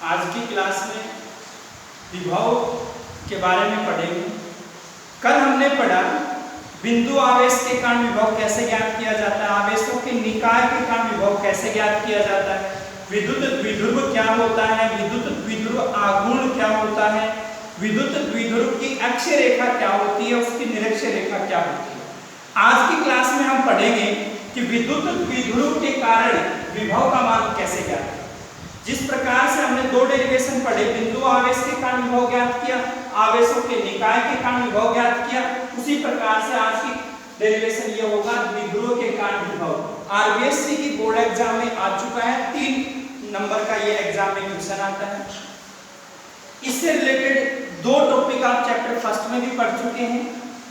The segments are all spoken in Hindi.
आज की क्लास में विभव के बारे में पढ़ेंगे। कल हमने पढ़ा बिंदु आवेश के कारण विभव कैसे ज्ञात किया जाता है, आवेशों के निकाय के कारण विभव कैसे ज्ञात किया जाता है, विद्युत द्विध्रुव क्या होता है, विद्युत द्विध्रुव आघूर्ण क्या होता है, विद्युत द्विध्रुव की अक्षीय रेखा क्या होती है, उसकी निरक्षीय रेखा क्या होती है। आज की क्लास में हम पढ़ेंगे कि विद्युत द्विध्रुव के कारण विभव का मान कैसे ज्ञात करें। जिस प्रकार से हमने दो डेरिवेशन पढ़े, बिंदु आवेश के कारण विभव ज्ञात किया, आवेशों के निकाय के कारण विभव ज्ञात किया, उसी प्रकार से आज की डेरिवेशन ये होगा द्विध्रुव के कारण विभव। आरबीएससी की बोर्ड एग्जाम में आ चुका है, 3 नंबर का ये एग्जाम में क्वेश्चन आता है। इससे रिलेटेड 2 टॉपिक आप चैप्टर फर्स्ट में भी पढ़ चुके हैं,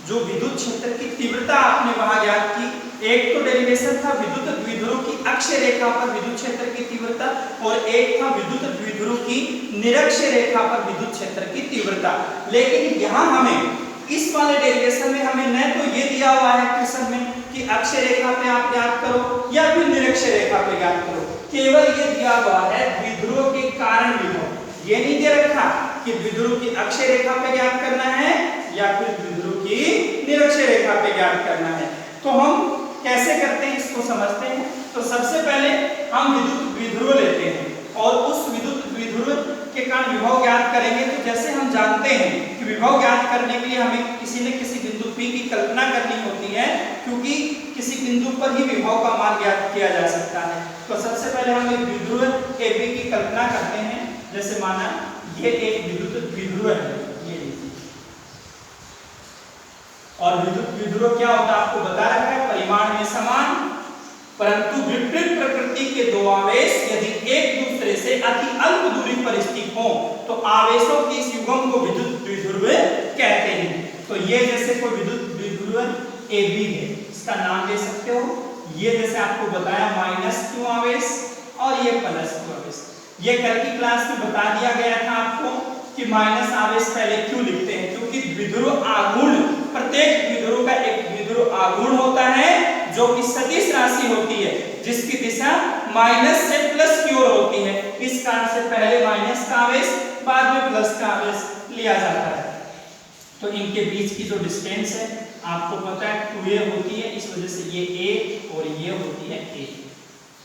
जो विद्युत क्षेत्र की तीव्रता आपने वहां ज्ञात की। एक तो डेरिवेशन था विद्युत द्विध्रुव की अक्षीय रेखा पर विद्युत क्षेत्र की तीव्रता, और एक था विद्युत द्विध्रुव की निरक्षीय रेखा पर विद्युत क्षेत्र की तीव्रता। लेकिन यहाँ हमें इस वाले डेरिवेशन में हमें न तो ये दिया हुआ है क्वेश्चन में कि अक्षीय रेखा पे आप ज्ञात करो या फिर निरक्षीय रेखा पे ज्ञात करो, केवल ये दिया हुआ है द्विध्रुव के कारण विभव। ये नहीं दे रखा कि द्विध्रुव की अक्षीय रेखा पे ज्ञात करना है या फिर द्विध्रुव की निरक्षीय रेखा पे ज्ञात करना है। तो हम कैसे करते हैं इसको समझते हैं। तो सबसे पहले हम विद्युत द्विध्रुव लेते हैं और उस विद्युत द्विध्रुव के कारण विभव ज्ञात करेंगे। तो जैसे हम जानते हैं कि विभव ज्ञात करने के लिए हमें किसी न किसी बिंदु P की कल्पना करनी होती है, क्योंकि किसी बिंदु पर ही विभव का मान ज्ञात किया जा सकता है। तो सबसे पहले हम एक द्विध्रुव AB की कल्पना करते हैं। जैसे माना ये एक विद्युत द्विध्रुव है, ये लीजिए, और विद्युत द्विध्रुव क्या होता है आपको बता रखा है, परिमाण में समान परंतु विपरीत प्रकृति के दो आवेश यदि एक दूसरे से अति अल्प दूरी पर स्थित हो तो आवेशों के इस युग्म को विद्युत द्विध्रुव कहते हैं। तो ये जैसे कोई विद्युत द्विध्रुव AB है, इसका नाम ले सकते हो। ये जैसे आपको बताया -q आवेश और ये +q आवेश। ये कल की क्लास में बता दिया गया था आपको कि माइनस आवेश पहले क्यों लिखते हैं, क्योंकि द्विध्रुव आघूर्ण, प्रत्येक द्विध्रुव का एक द्विध्रुव आघूर्ण होता है जो कि सदिश राशि होती है जिसकी दिशा माइनस से प्लस की ओर होती है। इस कारण से पहले माइनस का आवेश बाद में प्लस का आवेश लिया जाता है। तो इनके बीच की जो डिस्टेंस है आपको पता है 2a होती है, इस वजह से ये a और ये होती है a।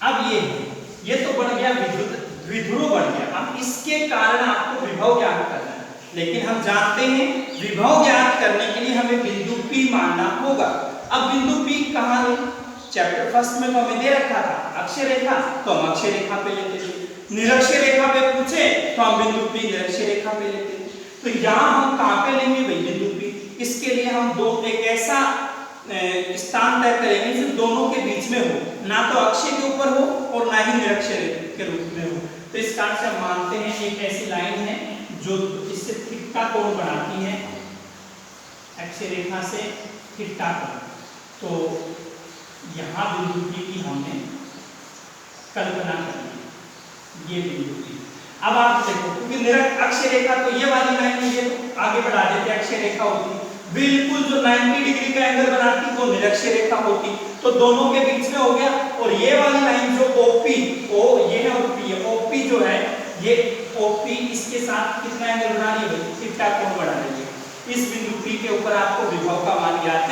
अब ये तो बन गया विद्युत द्विध्रुव बन गया। अब इसके कारण आपको विभव ज्ञात करना है, लेकिन हम जानते हैं विभव ज्ञात करने के लिए हमें बिंदु P मानना होगा। अब बिंदु P कहाँ है, चैप्टर फर्स्ट में तो हमें दे रखा था अक्षीय रेखा, तो हम अक्षीय रेखा पे लेते थे। निरक्षीय रेखा पे पूछे तो हम बिंदु P निरक्षीय रेखा पे लेते थे। तो यहाँ हम कहाँ पे लेंगे भाई बिंदु P? इसके लिए हम एक ऐसा स्थान तय करेंगे जो दोनों के बीच में हो, ना तो अक्षीय के ऊपर हो और ना ही निरक्षीय के रूप में हो। तो इस कारण से हम मानते हैं एक ऐसी लाइन है जो इससे थीटा कोण बनाती है, अक्षीय रेखा से थीटा कोण। तो यहाँ बिंदु P की हमने कल्पना कर ली, ये बिंदु P। अब आप देखो क्योंकि अक्षीय रेखा तो ये वाली लाइन है, ये तो आगे बढ़ा देते अक्षीय रेखा होती, बिल्कुल जो 90 डिग्री का एंगल बनाती वो निरक्षीय रेखा होती, तो दोनों के बीच में हो गया। और ये वाली लाइन जो OP, ये है OP, ये OP जो है ये OP इसके साथ कितना एंगल बना रही है, थीटा कोण बना रही है। इस बिंदु P के ऊपर आपको विभव का मान ज्ञात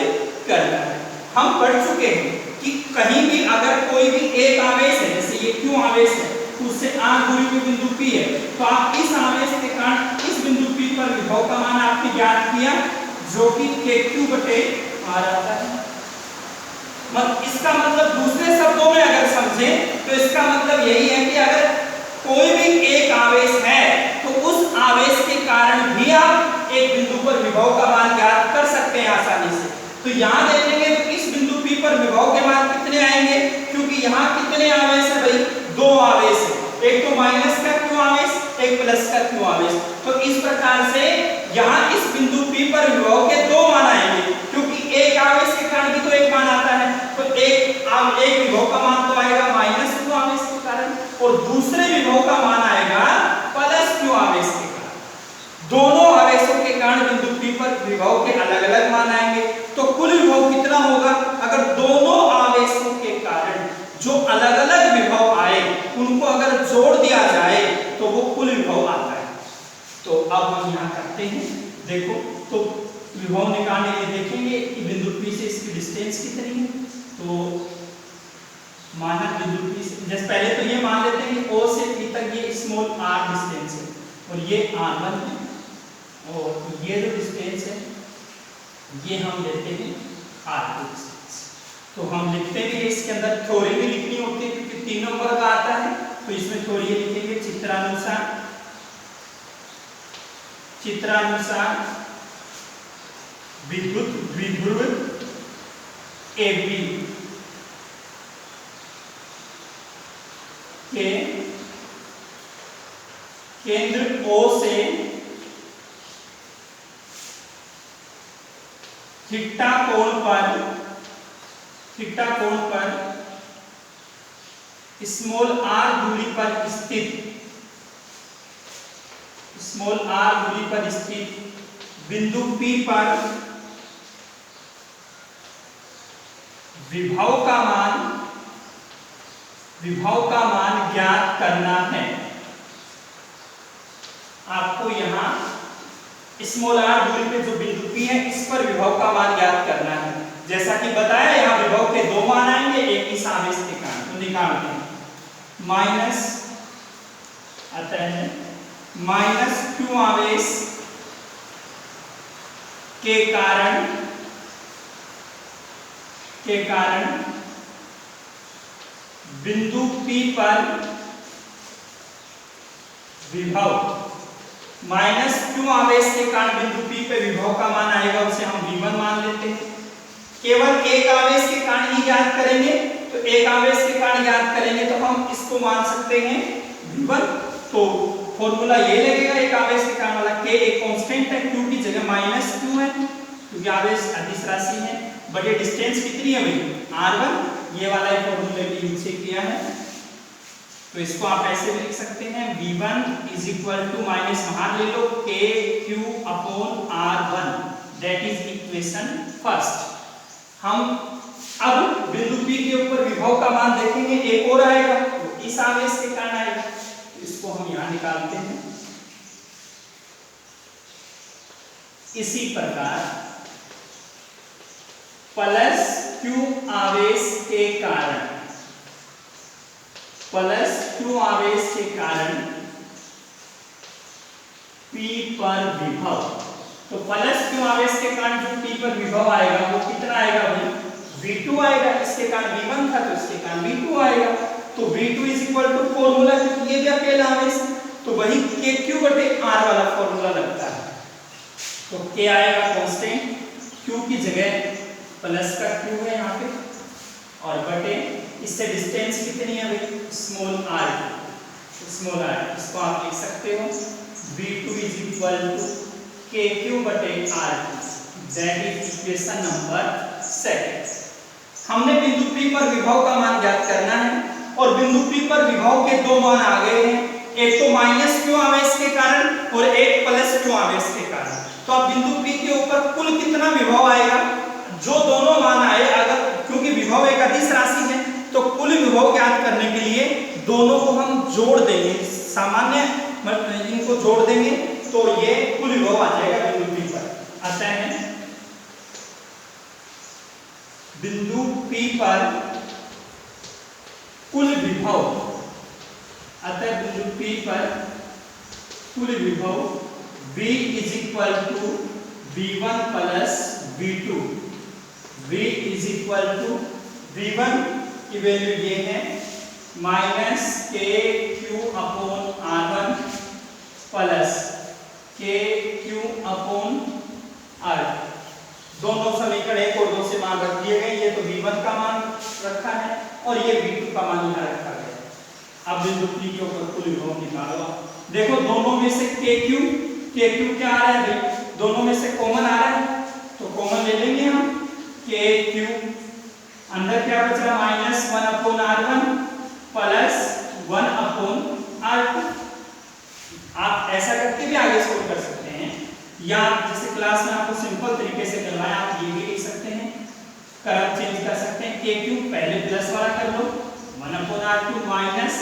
करना है। हम पढ़ चुके हैं कि कहीं भी अगर कोई भी एक आवेश है, जैसे ये Q आवेश है, उससे r दूरी पे बिंदु P है, तो आप इस आवेश के कारण इस बिंदु P पर विभव का मान आपने ज्ञात किया जो कि kq/r आता है। इसका मतलब दूसरे शब्दों में अगर समझें तो इसका मतलब यही है कि अगर कोई भी एक आवेश है तो उस आवेश के कारण भी आप एक बिंदु पर विभव का मान ज्ञात कर सकते हैं आसानी से। तो यहाँ देखेंगे तो इस बिंदु P पर विभव के मान कितने आएंगे, क्योंकि यहाँ कितने आवेश है भाई, 2 आवेश है, एक तो माइनस का Q आवेश, एक प्लस का Q आवेश। तो इस प्रकार से यहाँ इस बिंदु P पर विभव के 2 मान आएंगे, क्योंकि एक आवेश के कारण भी तो एक मान आता है। तो एक विभव का मान तो आएगा -q आवेश के कारण, और दूसरे विभव का मान आएगा +q आवेश के कारण। दोनों आवेशों के कारण बिंदु P पर विभव के अलग अलग मान आएंगे। तो कुल विभव कितना होगा, अगर दोनों आवेशों के कारण जो अलग अलग विभव आए उनको अगर जोड़ दिया जाए तो वो कुल विभव अब हम यहाँ करते हैं, देखो तो विभव निकालने के लिए देखेंगे कि बिंदु P से इसकी डिस्टेंस कितनी है। तो माना बिंदु P से, जैसे पहले तो ये मान लेते हैं कि O से P तक ये स्मॉल r डिस्टेंस है और ये r1 है, और ये जो डिस्टेंस है ये हम लेते हैं r2 डिस्टेंस। तो हम लिखते भी है, इसके अंदर थ्योरी भी लिखनी होती है क्योंकि 3 नंबर का आता है, तो इसमें थ्योरी लिखेंगे चित्रानुसार विद्युत द्विध्रुव AB के केंद्र O से थीटा कोण पर स्मॉल r दूरी पर स्थित बिंदु P पर विभव का मान ज्ञात करना है। आपको यहाँ स्मॉल r दूरी पे जो बिंदु P है इस पर विभव का मान ज्ञात करना है। जैसा कि बताया यहाँ विभव के 2 मान आएंगे, एक इस आवेश के कारण, तो निकालते हैं। माइनस आता है माइनस q आवेश के कारण बिंदु P पर विभव, माइनस q आवेश के कारण बिंदु P पे विभव का मान आएगा, उसे हम v1 मान लेते हैं। केवल एक आवेश के कारण ही ज्ञात करेंगे, तो एक आवेश के कारण ज्ञात करेंगे तो हम इसको मान सकते हैं v1। तो फॉर्मूला ये लगेगा, एक आवेश के कारण वाला k एक कांस्टेंट है, q की जगह माइनस q है क्योंकि आवेश अदिश राशि है, बट ये डिस्टेंस कितनी है भाई r1, ये वाला फॉर्मूला भी यूज किया है। तो इसको आप ऐसे भी लिख सकते हैं v1 माइनस मान ले लो kq/r1, that is equation first. हम अब बिंदु P के ऊपर विभव का मान देखेंगे, एक और आएगा तो इस आवेश के कारण आएगा, इसको हम यहां निकालते हैं। इसी प्रकार प्लस q आवेश के कारण P पर विभव, तो प्लस q आवेश के कारण जो P पर विभव आएगा वो कितना आएगा भाई v2 आएगा, इसके कारण v1 था तो इसके कारण v2 आएगा। तो v2 फॉर्मूला क्योंकि ये भी अकेला आवेश है तो वही kq/r वाला फॉर्मूला लगता है। तो k आएगा कांस्टेंट, q की जगह प्लस का q है यहाँ पे और बटे इससे डिस्टेंस कितनी है भाई स्मॉल r, इसको आप लिख सकते हो v2 kq/r, that is equation number 2। हमने बिंदु P पर विभव का मान ज्ञात करना है और बिंदु P पर विभव के 2 मान आ गए हैं, एक तो माइनस q आवेश के कारण और एक प्लस q आवेश के कारण। तो अब बिंदु P के ऊपर कुल कितना विभव आएगा, जो दोनों मान आए, अगर क्योंकि विभव एक अदिश राशि है तो कुल विभव ज्ञात करने के लिए दोनों को हम जोड़ देंगे, सामान्य इनको जोड़ देंगे तो ये कुल विभव आ जाएगा बिंदु P पर। आता है बिंदु P पर कुल विभव, अतः बिंदु P पर कुल विभव V v1 plus v2, v1 की वैल्यू ये है माइनस kq/r1 प्लस kq/r, दोनों समीकरण 1 और 2 से मान रख दिए गए, ये तो v1 का मान रखा है और ये v2 का मान यहाँ रखा गया। अब बिंदु P के ऊपर कुल विभव निकालो। देखो दोनों में से kq क्या आ रहा है भाई, दोनों में से कॉमन आ रहा है तो कॉमन ले लेंगे हम, kq अंदर क्या बचा माइनस 1/r1 प्लस 1/r2। आप ऐसा करके भी आगे सोल्व कर सकते हैं, या जैसे क्लास में आपको सिंपल तरीके से करवाया आप ये भी लिख सकते हैं, क्रम चेंज कर सकते हैं। kq पहले प्लस वाला कर लो 1/r2 माइनस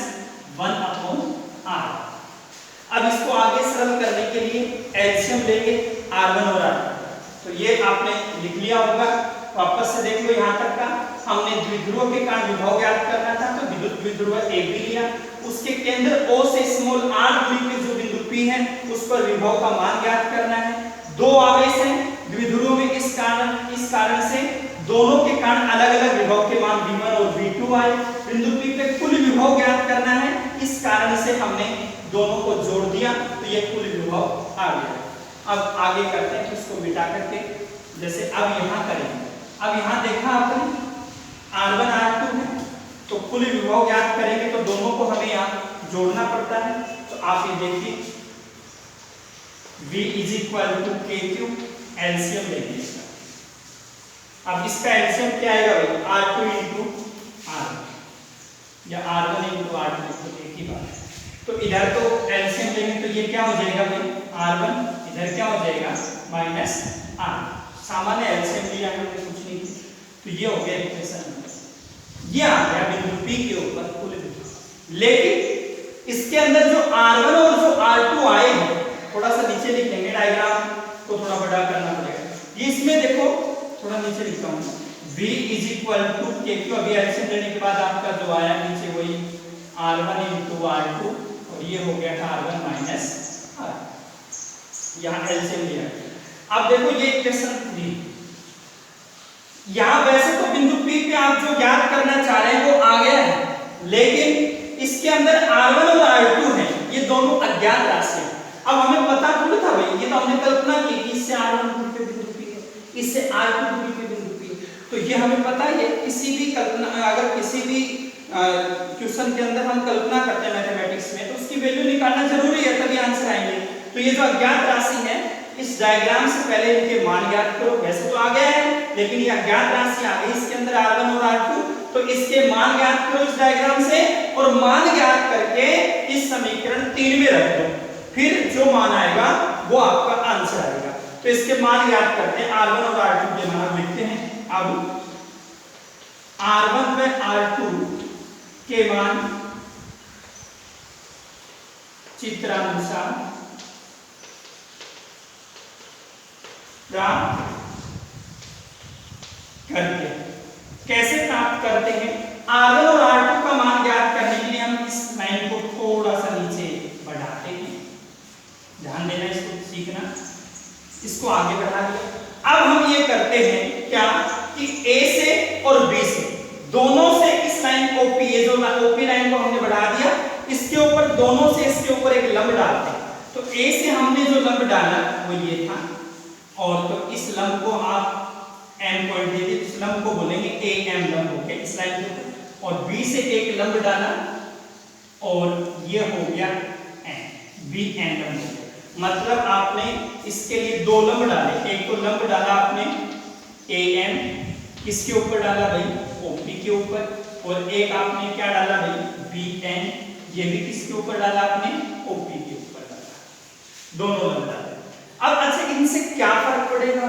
1/r। अब इसको आगे सरल करने के लिए एलसीएम लेंगे R1 और R2। तो ये आपने लिख लिया होगा, वापस से देख लो यहाँ तक का। हमने द्विध्रुव के कारण विभव ज्ञात करना था, तो विद्युत द्विध्रुव AB लिया, उसके केंद्र O से स्मॉल r दूरी पे जो बिंदु P है उस पर विभव का मान ज्ञात करना है। दो आवेश हैं द्विध्रुव में, इस कारण से दोनों के कारण अलग अलग विभव के मान V1 और V2 आए। बिंदु P पे कुल विभव ज्ञात करना है, इस कारण से हमने दोनों को जोड़ दिया, तो ये कुल विभव आ गया। अब आगे करते हैं, इसको मिटा करके, जैसे अब यहाँ करेंगे। अब यहाँ देखा आपने R1 R2 है, तो कुल विभव ज्ञात करेंगे तो दोनों को हमें यहाँ जोड़ना पड़ता है। तो आप ये देखिए V = KQ, एलसीएम लेंगे इसका। अब इसका एलसीएम क्या आएगा भाई, R2 × R1 या R1 × R2, तो एक ही बात है। तो इधर तो एलसीएम लेंगे तो ये क्या हो जाएगा भाई, R1, इधर क्या हो जाएगा -R। सामान्य एलसीएम लिया है, हमने कुछ नहीं किया, तो ये हो गया इक्वेशन नंबर। ये आ गया बिंदु P के ऊपर कुल विभव। लेकिन इसके अंदर जो R1 और जो R2 आए हैं, थोड़ा सा नीचे लिख लेंगे, डायग्राम को थोड़ा बड़ा करना पड़ेगा। ये इसमें देखो थोड़ा नीचे लिखता हूँ, V = KQ। अभी एलसीएम लेने के बाद आपका जो आया नीचे वही R1 × R2, और ये हो गया था R1 - R। यहाँ एलसीएम लिया। अब देखो ये इक्वेशन 3, यहाँ वैसे तो बिंदु P पे आप जो ज्ञात करना चाह रहे हैं वो आ गया है, लेकिन इसके अंदर R1 और R2 है, ये दोनों अज्ञात राशि है। अब हमें पता थोड़ी था भाई, ये तो हमने कल्पना की कि इससे R1 दूरी पे बिंदु P है, इससे R2 दूरी पे बिंदु P है, तो ये हमें पता है। किसी भी कल्पना, अगर किसी भी क्वेश्चन के अंदर हम कल्पना करते हैं मैथमेटिक्स में, तो उसकी वैल्यू निकालना जरूरी है, तभी आंसर आएंगे। तो ये जो अज्ञात राशि है, इस डायग्राम से पहले इनके मान ज्ञात करो। वैसे तो आ गया है, लेकिन ये अज्ञात राशि आ गई इसके अंदर R1 और R2, तो इसके मान ज्ञात करो इस डायग्राम से, और मान ज्ञात करके इस समीकरण 3 में रख दो, फिर जो मान आएगा वो आपका आंसर आएगा। तो इसके मान ज्ञात करते हैं, R1 और R2 के मान लिखते हैं। अब R1 व R2 के मान चित्रानुसार प्राप्त करते हैं। कैसे प्राप्त करते हैं, R1 और R2 का मान ज्ञात करने के लिए हम इस लाइन को थोड़ा सा नीचे बढ़ाते हैं, ध्यान देना, इसको सीखना, इसको आगे बढ़ा दिया। अब हम ये करते हैं क्या कि A से और B से, दोनों से इस लाइन OP, ये जो OP लाइन को हमने बढ़ा दिया, इसके ऊपर दोनों से इसके ऊपर एक लंब डालते हैं। तो A से हमने जो लंब डाला वो ये था, और तो इस लंब को आप M पॉइंट दे दीजिए, इस लंब को बोलेंगे AM लंब हो गया इस लाइन के ऊपर, और B से एक लंब डाला और ये हो गया BN लंब हो गया। मतलब आपने इसके लिए दो लंब डाले, एक तो लंब डाला आपने AM, किसके ऊपर डाला भाई, OP के ऊपर, और एक आपने क्या डाला भाई BN, ये भी किसके ऊपर डाला आपने, OP के ऊपर डाला, दोनों लंब डाले। अब अच्छा इनसे क्या फर्क पड़ेगा,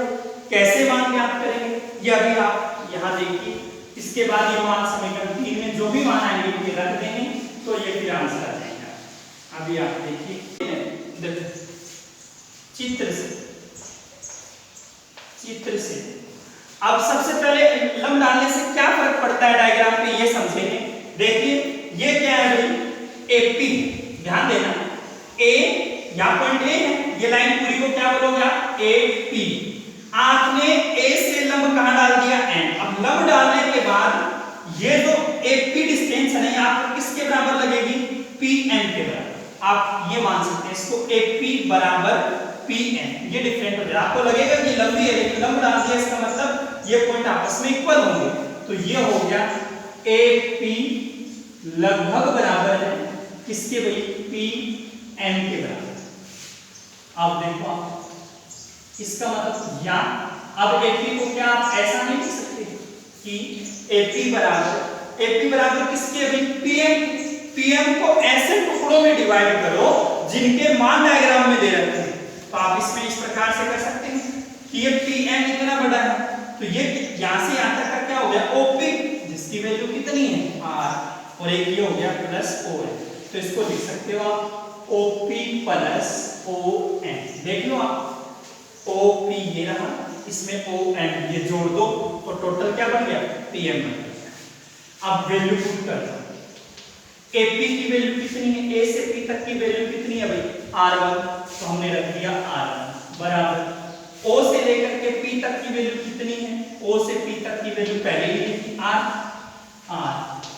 कैसे मान ज्ञात करेंगे, ये अभी आप यहाँ देखिए। इसके बाद ये मान समीकरण 3 में जो भी मान आएंगे ये रख देंगे, तो ये फिर आंसर आ जाएगा। अभी आप देखिए चित्र से अब सबसे पहले लंब डालने से क्या फर्क पड़ता है डायग्राम पे, ये समझेंगे। देखिए ये क्या है भाई, AP, ध्यान देना, A यहाँ पॉइंट A है, ये लाइन पूरी को क्या बोलोगे आप, AP। आपने A से लंब कहाँ डाल दिया, N। अब लंब डालने के बाद ये जो AP डिस्टेंस है ना, आपको किसके बराबर लगेगी, PN के बराबर। आप ये मान सकते हैं इसको, AP = PN, ये डिफरेंट हो जाएगा। आपको लगेगा कि लंबी है, लेकिन लंब डाल दिया इसका मतलब ये पॉइंट आपस में इक्वल होंगे, तो ये हो गया AP लगभग बराबर है किसके भाई, PN के बराबर। आप देखो, आप इसका मतलब या अब AP को क्या आप ऐसा नहीं लिख सकते कि AP बराबर किसके भाई, PM को ऐसे टुकड़ों में डिवाइड करो जिनके मान डायग्राम में दे रखे हैं। तो आप इसमें इस प्रकार से कर सकते हैं कि ये PM इतना बड़ा है, तो ये यहां से यहां तक का क्या हो गया, OP, जिसकी वैल्यू कितनी है R, और एक ये हो गया +O है। तो इसको लिख सकते हो आप OP + ON। देख लो आप ओ पी ये रहा, इसमें ओ एम ये जोड़ दो तो टोटल क्या बन गया, पी एम बन गया। अब वैल्यू पुट कर दो, एपी की वैल्यू कितनी है, ए से पी तक की वैल्यू कितनी है भाई, R1, तो हमने रख दिया R1 बराबर ओ से लेकर के पी तक की वैल्यू कितनी है, ओ से पी तक की वैल्यू पहले ही लिखी R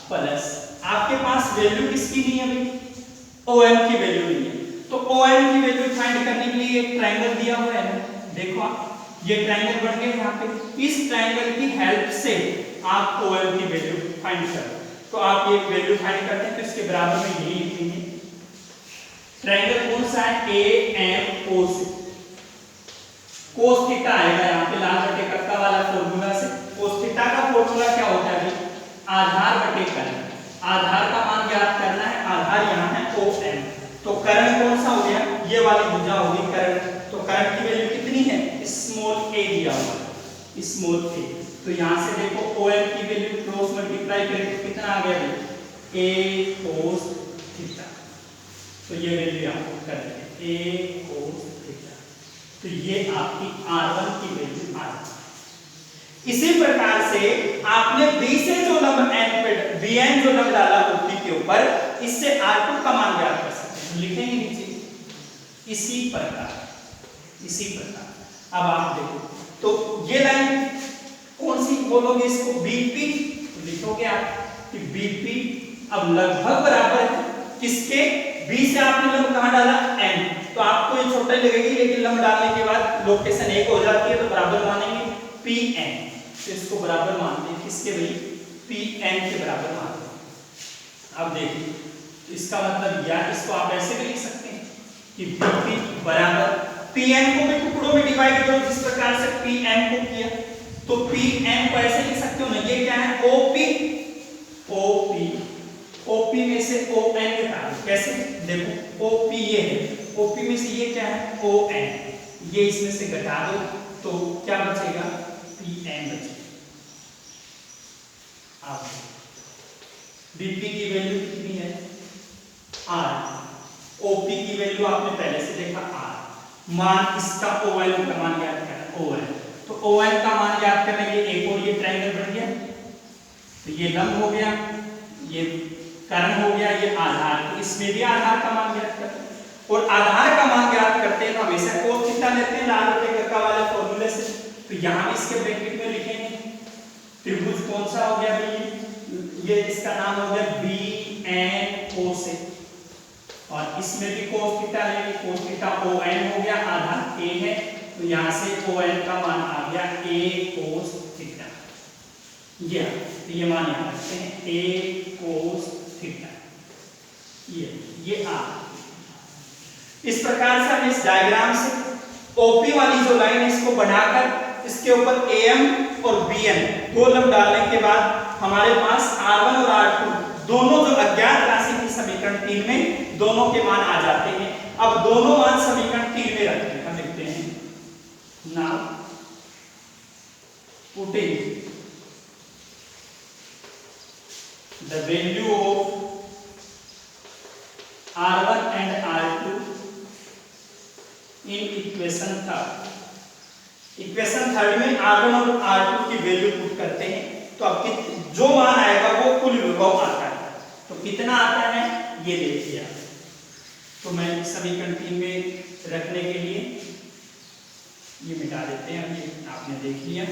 प्लस आपके पास वैल्यू किसकी नहीं है भाई, OM की वैल्यू नहीं है, तो OM की वैल्यू फाइंड करने के लिए एक ट्रायंगल दिया हुआ है ना, देखो आप ये ट्रायंगल बन गया यहाँ पे, इस ट्रायंगल की हेल्प से आप OM की वैल्यू फाइंड करो। तो आप ये वैल्यू फाइंड करते हैं तो इसके बराबर में यही लिखेंगे, ट्रायंगल कौन सा है, AMO से cos थीटा आएगा यहाँ पे लाल बटे कक्का वाला फॉर्मूला से। cos थीटा का फॉर्मूला क्या होता है, आधार बटे कर्ण, आधार का मान ज्ञात करना है, आधार यहाँ है OM, तो कर्ण कौन सा हो गया, ये वाली भुजा होगी कर्ण, तो कर्ण की वैल्यू कितनी है, स्मॉल a दिया हुआ है, स्मॉल a, तो यहाँ से देखो OM की वैल्यू क्रॉस मल्टीप्लाई करें तो कितना आ गया भाई, a cos थीटा, तो ये वैल्यू यहाँ पुट कर देंगे a cos थीटा, तो ये आपकी R1 की वैल्यू आ गई। इसी प्रकार से आपने B से जो लंब n पे Bn जो लंब डाला OP के ऊपर, इससे R2 का मान ज्ञात कर सकते हैं, लिखेंगे नीचे इसी प्रकार, इसी प्रकार। अब आप देखो तो ये लाइन कौन सी बोलोगे इसको, BP, तो लिखोगे आप कि BP अब लगभग बराबर है किसके, B से आपने लंब कहां डाला, N, तो आपको ये छोटा लगेगी लेकिन लंब डालने के बाद लोकेशन एक हो जाती है तो बराबर मानेंगे PN, तो इसको बराबर मानते हैं किसके भाई, PN के बराबर मानते हैं। अब देखिए तो इसका मतलब या इसको आप ऐसे भी लिख सकते हैं कि BP बराबर Pn को भी टुकड़ों में डिवाइड करो जिस प्रकार से Pn को किया, तो Pn को ऐसे लिख सकते हो ना, ये क्या है OP में से ON घटाओ, कैसे देखो OP ये है, OP में से ये क्या है ON, ये इसमें से घटा दो तो क्या बचेगा, PN बचेगा। अब BP की वैल्यू कितनी है R, OP की वैल्यू आपने पहले से देखा R, मान इसका ON का मान ज्ञात करना ON, तो ON का मान ज्ञात करने के लिए एक और ये ट्रायंगल बन गया, तो ये लंब हो गया, ये कर्ण हो गया, ये आधार, तो इसमें भी आधार का मान ज्ञात करते हैं, और आधार का मान ज्ञात करते हैं तो हमेशा cos थीटा लेते हैं लाल बटे कक्का वाले फॉर्मूले से, तो यहाँ इसके ब्रैकेट में लिखेंगे त्रिभुज कौन सा हो गया भाई, ये इसका नाम हो गया BNO से, और इसमें भी cos थीटा लेंगे, cos थीटा ON हो गया, आधार A है, तो यहाँ से ON का मान आ गया A cos थीटा, ये मान यहाँ रखते हैं A cos थीटा, ये आ। इस प्रकार से हम इस डायग्राम से OP वाली जो लाइन है इसको बनाकर इसके ऊपर AM और BN दो लंब डालने के बाद हमारे पास R1 और R2 दोनों जो अज्ञात राशि की समीकरण 3 में दोनों के मान आ जाते हैं। अब दोनों मान समीकरण 3 में रखते हैं, हम लिखते हैं now putting the value of R1 and R2 in equation third, equation third में R1 और R2 की वैल्यू पुट करते हैं, तो अब जो मान आएगा वो कुल विभव आता है, तो कितना आता है ये देखिए आप, तो मैं समीकरण 3 में रखने के लिए ये मिटा देते हैं, ये आपने देख लिया।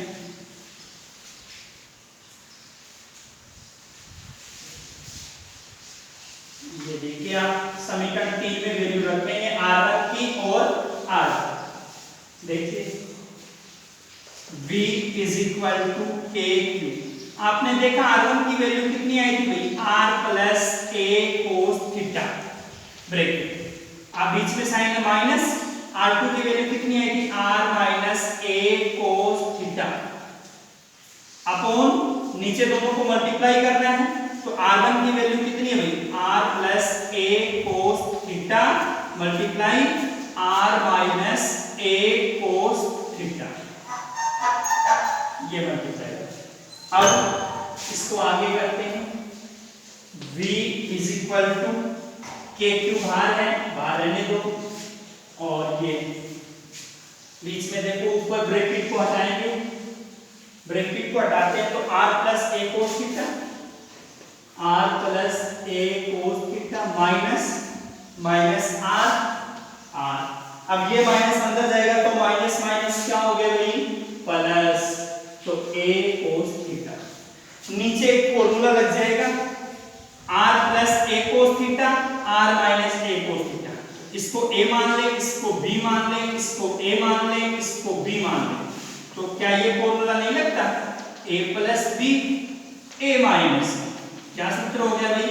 ये देखिए आप समीकरण 3 में वैल्यू रखेंगे R1 की और R2, देखिए V is equal to KQ, आपने देखा R1 की वैल्यू कितनी आई थी भाई, R plus A cos theta, bracket आप बीच में साइन है माइनस, R2 की वैल्यू कितनी आई थी, R minus A cos theta, upon नीचे दोनों को मल्टीप्लाई करना है, तो R1 की वैल्यू कितनी है भाई, R plus A cos theta multiply R minus A cos theta, ये मल्टीप्लाई। अब इसको आगे करते हैं, V is equal to KQ बाहर है, बाहर रहने दो, और ये बीच में देखो ऊपर ब्रैकेट को हटाएंगे, ब्रैकेट को हटाते हैं तो r प्लस a cos थीटा, r plus a cos theta minus minus r। अब ये माइनस अंदर जाएगा तो माइनस माइनस क्या हो गया भाई, प्लस, तो a cos थीटा। नीचे एक फॉर्मूला लग जाएगा r प्लस a cos थीटा, r minus a cos theta. इसको a मान ले, इसको b मान ले, इसको a मान ले, इसको b मान ले, तो क्या ये फॉर्मूला नहीं लगता, a plus b a minus, क्या सूत्र हो गया भाई,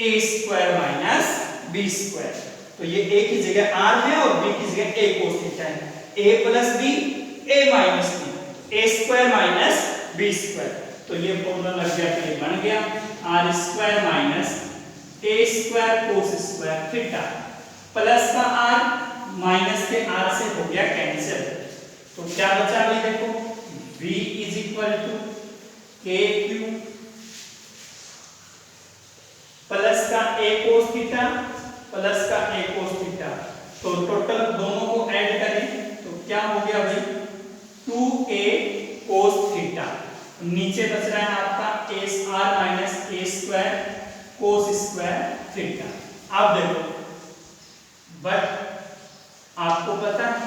a square minus b square. तो ये a की जगह r है और b की जगह a cos थीटा है, a plus b a minus b, a square minus b square. तो ये फॉर्मूला लग गया, तो ये बन गया r square minus a square cos square theta, plus का r माइनस के r से हो गया कैंसिल। तो क्या बचा भाई, देखो v is equal to k Q plus का a cos थीटा प्लस का a cos थीटा। तो टोटल दोनों को ऐड करें तो क्या हो गया भाई, 2a cos थीटा। नीचे बच रहा है आपका r minus a square cos square theta. अब देखो, बट आपको पता है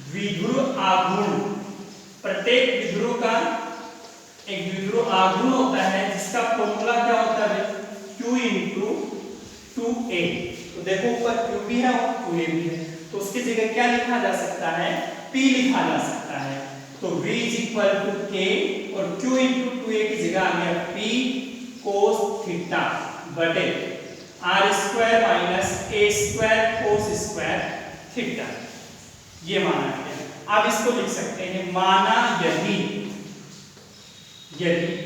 द्विध्रुव आघूर्ण, प्रत्येक द्विध्रुव का एक द्विध्रुव आघूर्ण होता है जिसका फॉर्मूला क्या होता है, q इंटू 2a। तो देखो ऊपर q भी है और 2a भी है, तो उसकी जगह क्या लिखा जा सकता है, p लिखा जा सकता है। तो v is equal to k और q इंटू 2a की जगह आ गया p cos थीटा बटे r square minus a square cos square theta, ये माना गया। अब इसको लिख सकते हैं, माना यदि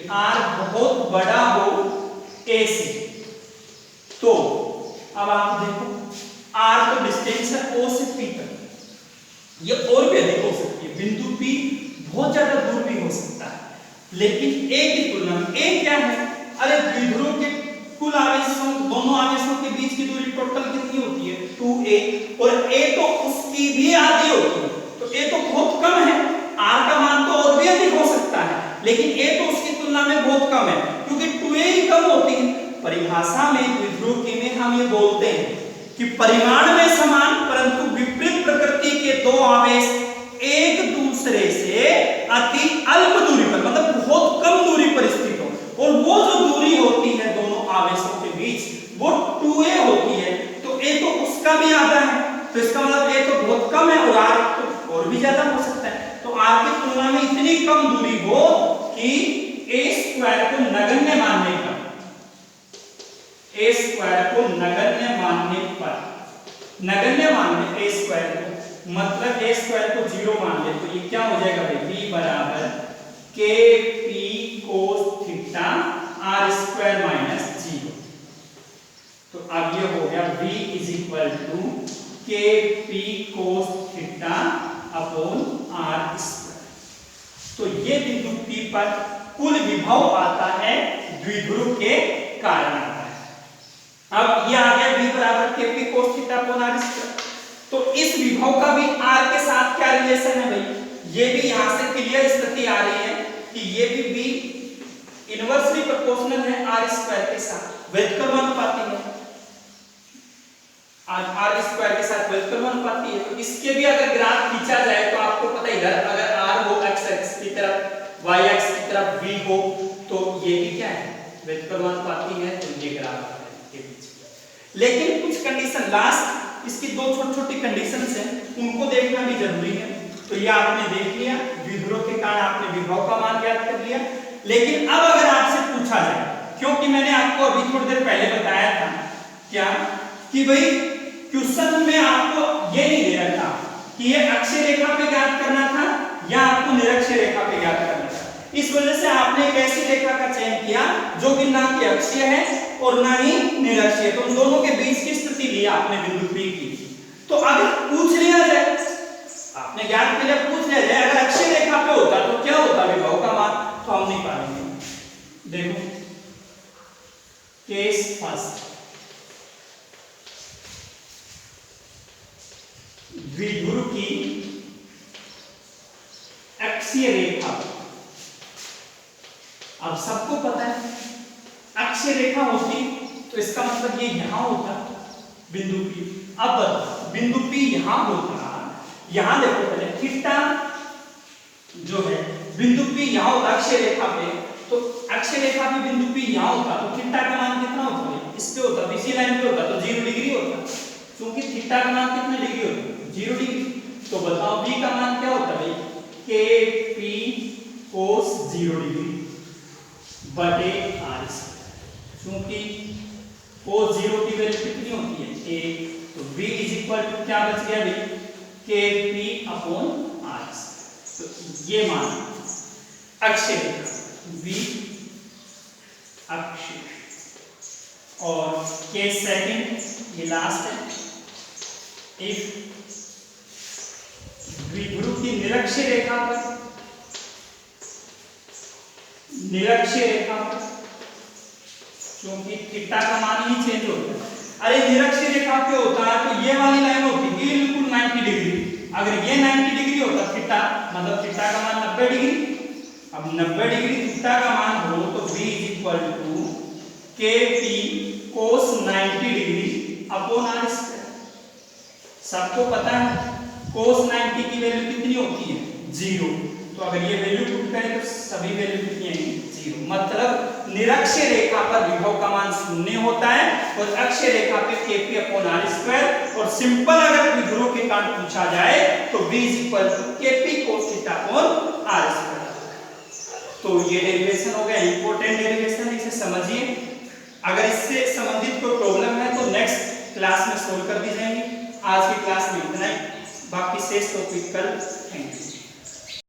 r बहुत बड़ा हो a से, तो अब आप देखो r तो डिस्टेंस है o से p तक, ये और भी अधिक हो सकती है, बिंदु p बहुत ज्यादा दूर भी हो सकता है, लेकिन a की तुलना में a क्या है, अरे द्विध्रुव के कुल आवेशों, दोनों आवेशों के बीच की दूरी टोटल कितनी होती है, 2a, और a तो उसकी भी आधी होती है, तो a तो बहुत कम है, r का मान तो और भी अधिक हो सकता है, लेकिन a तो उसकी तुलना में बहुत कम है, क्योंकि 2a ही कम होती है। परिभाषा में द्विध्रुव की में हम ये बोलते हैं कि परिमाण में समान परंतु विपरीत प्रकृति के दो आवेश एक दूसरे से अति अल्प दूरी पर, मतलब बहुत कम दूरी पर स्थित हो, और वो जो दूरी होती है दोनों आवेशों के बीच वो 2a होती है, तो a तो उसका भी आधा है, तो इसका मतलब a तो बहुत कम है और r तो और भी ज्यादा हो सकता है। तो r की तुलना में इतनी कम दूरी हो कि a स्क्वायर को नगण्य मानने पर, a स्क्वायर को नगण्य मानने पर, नगण्य मानने a स्क्वायर को, मतलब a स्क्वायर को 0 मान ले, तो ये क्या हो जाएगा भाई, v बराबर kp cos थीटा r स्क्वायर माइनस 0। तो अब ये हो गया v is equal to kp cos theta upon r square. तो ये बिंदु p पर कुल विभव आता है द्विध्रुव के कारण आता है। अब ये आ गया v बराबर kp cos theta upon r square. तो इस विभव का भी r के साथ क्या रिलेशन है भाई, ये भी यहां से क्लियर स्थिति आ रही है कि ये भी v इनवर्सली प्रोपोर्शनल है r स्क्वायर के साथ, व्युत्क्रमानुपाती है, r स्क्वायर के साथ व्युत्क्रमानुपाती है। तो इसके भी अगर ग्राफ खींचा जाए तो आपको पता ही है, अगर r हो x एक्सिस की तरफ, y एक्सिस की तरफ v हो, तो ये भी क्या है, व्युत्क्रमानुपाती है, तो ये ग्राफ है के बीच। लेकिन कुछ कंडीशन, लास्ट इसकी दो छोटी-छोटी कंडीशंस हैं, उनको देखना भी जरूरी है। तो ये आपने देख लिया, द्विध्रुव के कारण आपने विभव का मान ज्ञात कर लिया। लेकिन अब अगर आपसे पूछा जाए, क्योंकि मैंने आपको अभी थोड़ी देर पहले बताया था क्या कि भाई क्वेश्चन में आपको ये नहीं दे रखा कि ये अक्षीय रेखा पे ज्ञात करना था या आपको निरक्षीय रेखा पे ज्ञात करना था, इस वजह से आपने एक ऐसी रेखा का चयन किया जो कि ना कि अक्षीय है और ना ही निरक्षीय, तो उन दोनों के बीच की स्थिति लिया आपने बिंदु P की। तो अगर पूछ लिया जाए, आपने ज्ञात के लिए पूछ लिया जाए, अगर अक्षीय रेखा पे होता तो क्या होता विभव का मान, तो हम नहीं पाएंगे। देखो केस फर्स्ट, द्विध्रुव की अक्षीय रेखा, अब सबको पता है अक्षीय रेखा होती तो इसका मतलब ये यहां होता बिंदु P। अब बिंदु P यहां होता, यहां देखो पहले थीटा जो है बिंदु P यहां होता अक्षीय रेखा पे, तो अक्षीय रेखा पे बिंदु P यहां होता तो थीटा का मान कितना होता है, इस पे होता, बीसी लाइन पे होता तो 0 डिग्री होता, क्योंकि थीटा का मान कितना डिग्री होता, 0 डिग्री। तो बताओ B का मान क्या होता है, KP cos 0 डिग्री बटे r, क्योंकि cos 0 की वैल्यू कितनी होती है 1, तो V इज इक्वल टू क्या बच गया भाई, KP अपॉन r। तो ये मान अक्षीय रेखा V अक्ष, और केस सेकंड ये लास्ट है, इफ द्विध्रुव की निरक्षीय रेखा पर, निरक्षीय रेखा पर, क्योंकि थीटा का मान ही चेंज होता है, अरे निरक्षीय रेखा पे होता है तो ये वाली लाइन होती बिल्कुल 90 डिग्री, अगर ये 90 डिग्री होता थीटा, मतलब थीटा का मान 90 डिग्री, अब 90 डिग्री थीटा का मान हो तो V is equal to KP cos 90 degree upon r square. सबको पता है cos 90 की वैल्यू कितनी होती है 0, तो अगर ये वैल्यू पुट करें तो सभी वैल्यू कितनी आएंगी 0, मतलब निरक्षीय रेखा पर विभव का मान 0 होता है और अक्षीय रेखा पे KP अपॉन r स्क्वायर, और सिंपल अगर द्विध्रुव के कारण पूछा जाए तो V is equal to KP cos theta upon r square. तो ये डेरिवेशन हो गया इंपॉर्टेंट डेरिवेशन, इसे समझिए। अगर इससे संबंधित कोई प्रॉब्लम है तो नेक्स्ट क्लास में सोल्व कर दी जाएंगी। आज की क्लास में इतना ही, बाकी शेष टॉपिक कल। Thank you.